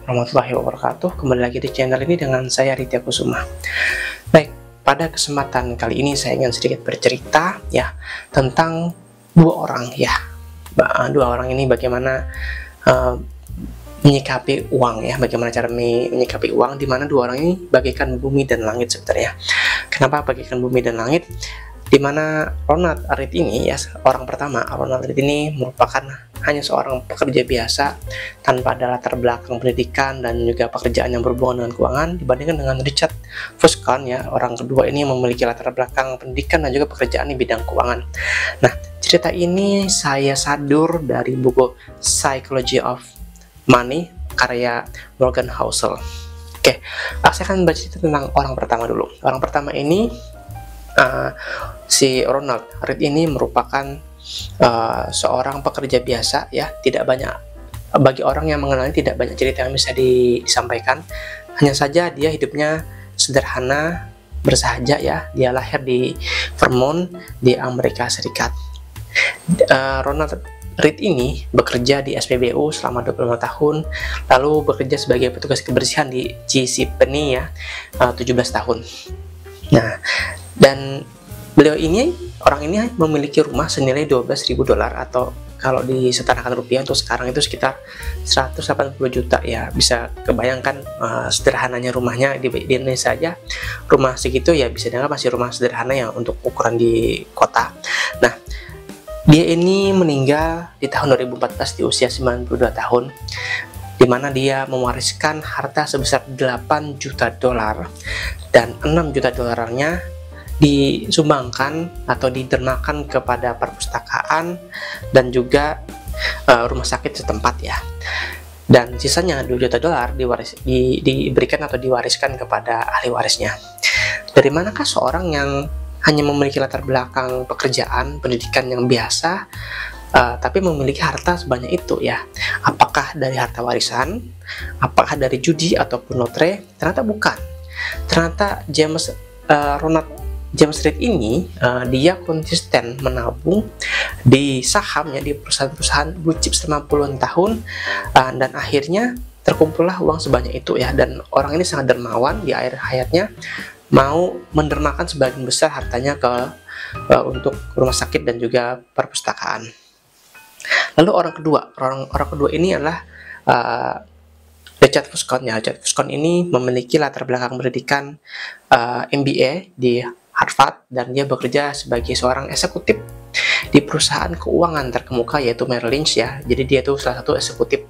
warahmatullahi wabarakatuh. Kembali lagi di channel ini dengan saya Ritya Kusuma. Baik, pada kesempatan kali ini saya ingin sedikit bercerita ya tentang dua orang ya. Dua orang ini bagaimana menyikapi uang ya, bagaimana cara menyikapi uang, di mana dua orang ini bagaikan bumi dan langit sebenarnya. Kenapa bagaikan bumi dan langit? Di mana Ronald Read ini ya, orang pertama, Ronald Read ini merupakan hanya seorang pekerja biasa tanpa ada latar belakang pendidikan dan juga pekerjaan yang berhubungan dengan keuangan, dibandingkan dengan Richard Fuscon ya, orang kedua ini memiliki latar belakang pendidikan dan juga pekerjaan di bidang keuangan. Nah, cerita ini saya sadur dari buku Psychology of Money karya Morgan Housel. Oke, saya akan bercerita tentang orang pertama dulu. Orang pertama ini si Ronald Read ini merupakan seorang pekerja biasa ya, tidak banyak, bagi orang yang mengenalnya tidak banyak cerita yang bisa disampaikan. Hanya saja dia hidupnya sederhana, bersahaja ya. Dia lahir di Vermont di Amerika Serikat. Ronald Read ini bekerja di SPBU selama 25 tahun, lalu bekerja sebagai petugas kebersihan di JCPenney ya, 17 tahun. Nah, dan beliau ini, orang ini memiliki rumah senilai $12.000 atau kalau disetarakan rupiah untuk sekarang itu sekitar 180 juta ya. Bisa kebayangkan sederhananya rumahnya di Indonesia saja. Rumah segitu ya bisa dianggap masih rumah sederhana ya untuk ukuran di kota. Nah, dia ini meninggal di tahun 2014 di usia 92 tahun, di mana dia mewariskan harta sebesar $8 juta dan $6 juta disumbangkan atau didermakan kepada perpustakaan dan juga rumah sakit setempat ya. Dan sisanya $2 juta diberikan atau diwariskan kepada ahli warisnya. Dari manakah seorang yang hanya memiliki latar belakang pekerjaan, pendidikan yang biasa, tapi memiliki harta sebanyak itu ya? Apakah dari harta warisan? Apakah dari judi ataupun lotre? Ternyata bukan. Ternyata Ronald James Read ini dia konsisten menabung di sahamnya di perusahaan-perusahaan blue chip selama puluhan tahun, dan akhirnya terkumpullah uang sebanyak itu ya. Dan orang ini sangat dermawan, di akhir hayatnya mau mendermakan sebagian besar hartanya untuk rumah sakit dan juga perpustakaan. Lalu orang kedua ini adalah Richard Fuscon ya. Richard Fuscon ini memiliki latar belakang pendidikan MBA di Harvard, dan dia bekerja sebagai seorang eksekutif di perusahaan keuangan terkemuka yaitu Merrill Lynch ya. Jadi dia itu salah satu eksekutif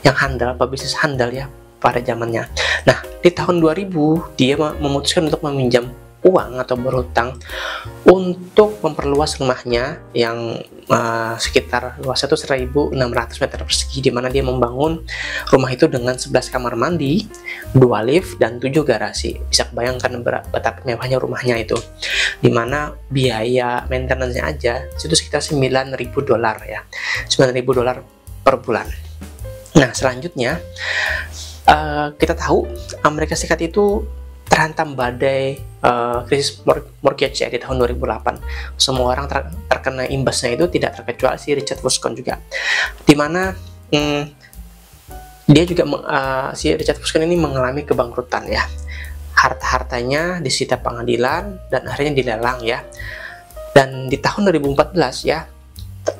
yang handal, pebisnis handal ya pada zamannya. Nah, di tahun 2000 dia memutuskan untuk meminjam uang atau berhutang untuk memperluas rumahnya yang sekitar luasnya itu 1.600 meter persegi, di mana dia membangun rumah itu dengan 11 kamar mandi, 2 lift, dan 7 garasi. Bisa kebayangkan betapa mewahnya rumahnya itu, di mana biaya maintenance-nya aja itu sekitar $9.000 ya, $9.000 per bulan. Nah, selanjutnya kita tahu Amerika Serikat itu terhantam badai krisis mortgage ya di tahun 2008. Semua orang terkena imbasnya itu, tidak terkecuali si Richard Fuscon juga, dimana dia juga si Richard Fuscon ini mengalami kebangkrutan ya. Harta-hartanya disita pengadilan dan akhirnya dilelang ya. Dan di tahun 2014 ya,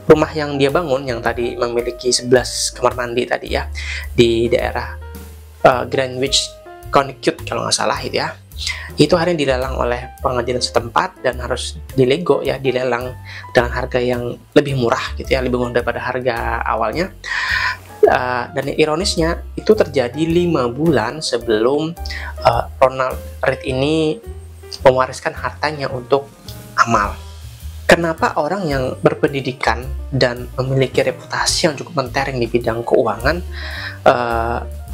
rumah yang dia bangun yang tadi memiliki 11 kamar mandi tadi ya di daerah Greenwich, Connecticut kalau nggak salah itu ya, itu akhirnya dilelang oleh pengadilan setempat dan harus dilelang dengan harga yang lebih murah gitu ya, lebih murah daripada harga awalnya. Dan ironisnya itu terjadi 5 bulan sebelum Ronald Read ini mewariskan hartanya untuk amal. Kenapa orang yang berpendidikan dan memiliki reputasi yang cukup mentereng di bidang keuangan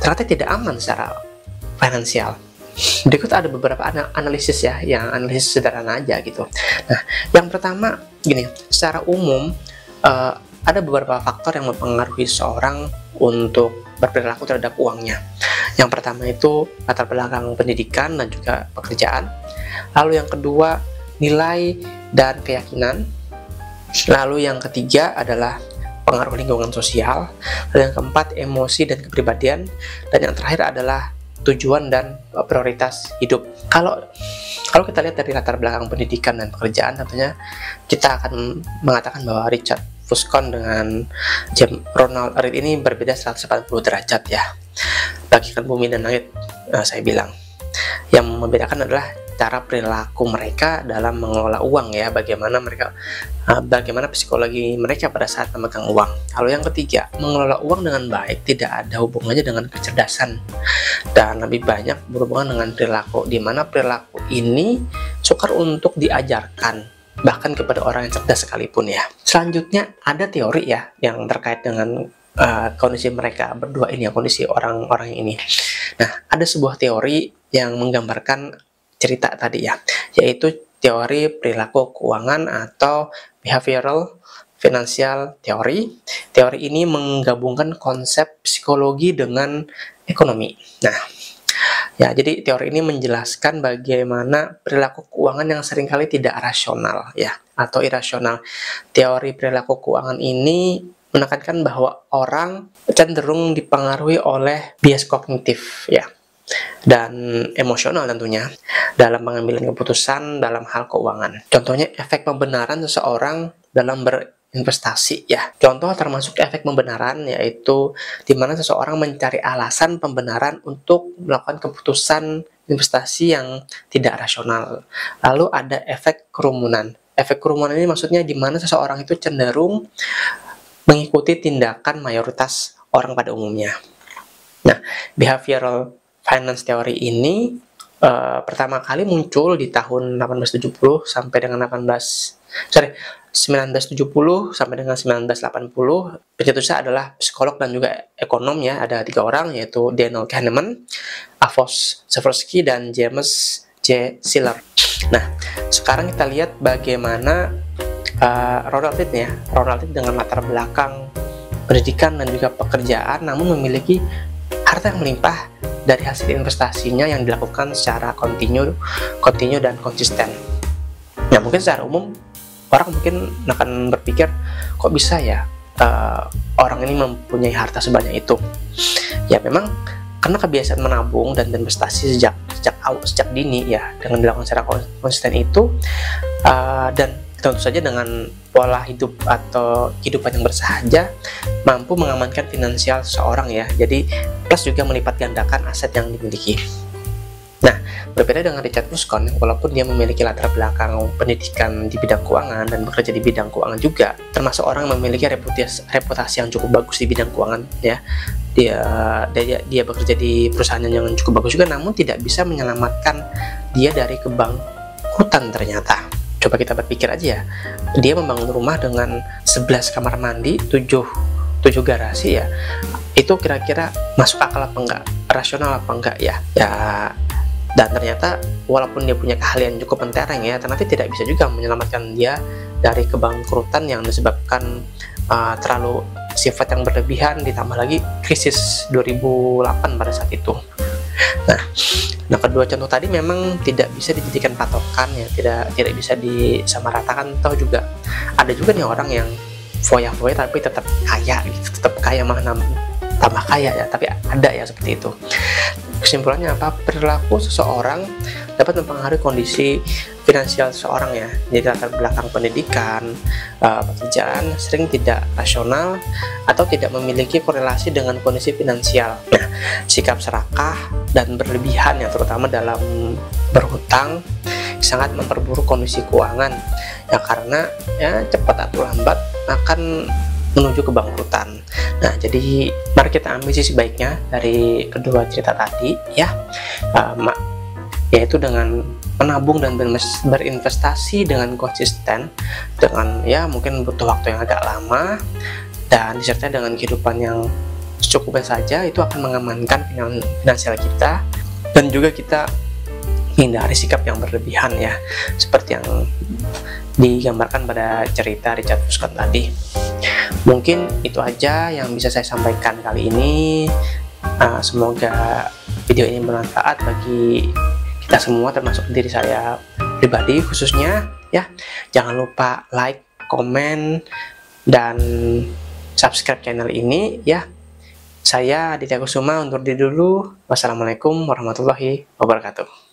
ternyata tidak aman secara finansial? Berikut ada beberapa analisis ya, yang analisis sederhana aja gitu. Nah, yang pertama gini, secara umum ada beberapa faktor yang mempengaruhi seorang untuk berperilaku terhadap uangnya. Yang pertama itu latar belakang pendidikan dan juga pekerjaan. Lalu yang kedua, nilai dan keyakinan. Lalu yang ketiga adalah pengaruh lingkungan sosial, dan yang keempat emosi dan kepribadian, dan yang terakhir adalah tujuan dan prioritas hidup. Kalau kita lihat dari latar belakang pendidikan dan pekerjaan, tentunya kita akan mengatakan bahwa Richard Fuscon dengan Ronald Read ini berbeda 180 derajat ya. Bagikan bumi dan langit, saya bilang. Yang membedakan adalah cara perilaku mereka dalam mengelola uang ya, bagaimana psikologi mereka pada saat memegang uang. Lalu yang ketiga, mengelola uang dengan baik tidak ada hubungannya dengan kecerdasan dan lebih banyak berhubungan dengan perilaku, di mana perilaku ini sukar untuk diajarkan bahkan kepada orang yang cerdas sekalipun ya. Selanjutnya ada teori ya yang terkait dengan kondisi mereka berdua ini ya, kondisi orang-orang ini. Nah, ada sebuah teori yang menggambarkan cerita tadi ya, yaitu teori perilaku keuangan atau behavioral financial theory. Teori ini menggabungkan konsep psikologi dengan ekonomi. Nah, ya, jadi teori ini menjelaskan bagaimana perilaku keuangan yang seringkali tidak rasional ya atau irasional. Teori perilaku keuangan ini menekankan bahwa orang cenderung dipengaruhi oleh bias kognitif ya dan emosional tentunya dalam pengambilan keputusan dalam hal keuangan. Contohnya efek pembenaran seseorang dalam berinvestasi ya. Contoh termasuk efek pembenaran yaitu di mana seseorang mencari alasan pembenaran untuk melakukan keputusan investasi yang tidak rasional. Lalu ada efek kerumunan. Efek kerumunan ini maksudnya di mana seseorang itu cenderung mengikuti tindakan mayoritas orang pada umumnya. Nah, behavioral finance theory ini pertama kali muncul di tahun 1870 sampai dengan 1970 sampai dengan 1980. Pencetusnya adalah psikolog dan juga ekonom ya, ada 3 orang yaitu Daniel Kahneman, Amos Tversky, dan James J. Siller. Nah, sekarang kita lihat bagaimana Ronald Read dengan latar belakang pendidikan dan juga pekerjaan namun memiliki harta yang melimpah dari hasil investasinya yang dilakukan secara kontinu dan konsisten. Nah, mungkin secara umum orang mungkin akan berpikir kok bisa ya orang ini mempunyai harta sebanyak itu. Ya memang karena kebiasaan menabung dan investasi sejak dini ya, dengan dilakukan secara konsisten itu dan tentu saja dengan pola hidup atau kehidupan yang bersahaja mampu mengamankan finansial seseorang ya. Jadi plus juga melipat gandakan aset yang dimiliki. Nah, berbeda dengan Richard Fuscon, walaupun dia memiliki latar belakang pendidikan di bidang keuangan dan bekerja di bidang keuangan juga, termasuk orang yang memiliki reputasi yang cukup bagus di bidang keuangan ya. Dia bekerja di perusahaan yang cukup bagus juga, namun tidak bisa menyelamatkan dia dari kebangkrutan ternyata. Coba kita berpikir aja ya, dia membangun rumah dengan 11 kamar mandi, 7 garasi ya, itu kira-kira masuk akal apa enggak, rasional apa enggak ya? Dan ternyata walaupun dia punya keahlian cukup mentereng ya, ternyata tidak bisa juga menyelamatkan dia dari kebangkrutan yang disebabkan terlalu sifat yang berlebihan, ditambah lagi krisis 2008 pada saat itu. Nah, kedua contoh tadi memang tidak bisa dijadikan patokan ya, tidak bisa disamaratakan. Toh juga ada juga nih orang yang foya-foya tapi tetap kaya gitu, tetap kaya malah tambah kaya ya, tapi ada ya seperti itu. Kesimpulannya apa? Perilaku seseorang dapat mempengaruhi kondisi finansial seseorang ya. Jadi latar belakang pendidikan, pekerjaan sering tidak rasional atau tidak memiliki korelasi dengan kondisi finansial. Nah, sikap serakah dan berlebihan ya, terutama dalam berhutang, sangat memperburuk kondisi keuangan ya, karena ya cepat atau lambat akan menuju kebangkrutan. Nah, jadi mari kita ambil sisi baiknya dari kedua cerita tadi ya, yaitu dengan menabung dan berinvestasi dengan konsisten, dengan ya mungkin butuh waktu yang agak lama dan disertai dengan kehidupan yang secukupnya saja, itu akan mengamankan finansial kita dan juga kita hindari sikap yang berlebihan ya, seperti yang digambarkan pada cerita Richard Fuscon tadi. Mungkin itu aja yang bisa saya sampaikan kali ini. Semoga video ini bermanfaat bagi kita semua, termasuk diri saya pribadi khususnya ya. Jangan lupa like, komen, dan subscribe channel ini ya. Saya Aditya Kusuma undur diri dulu. Wassalamualaikum warahmatullahi wabarakatuh.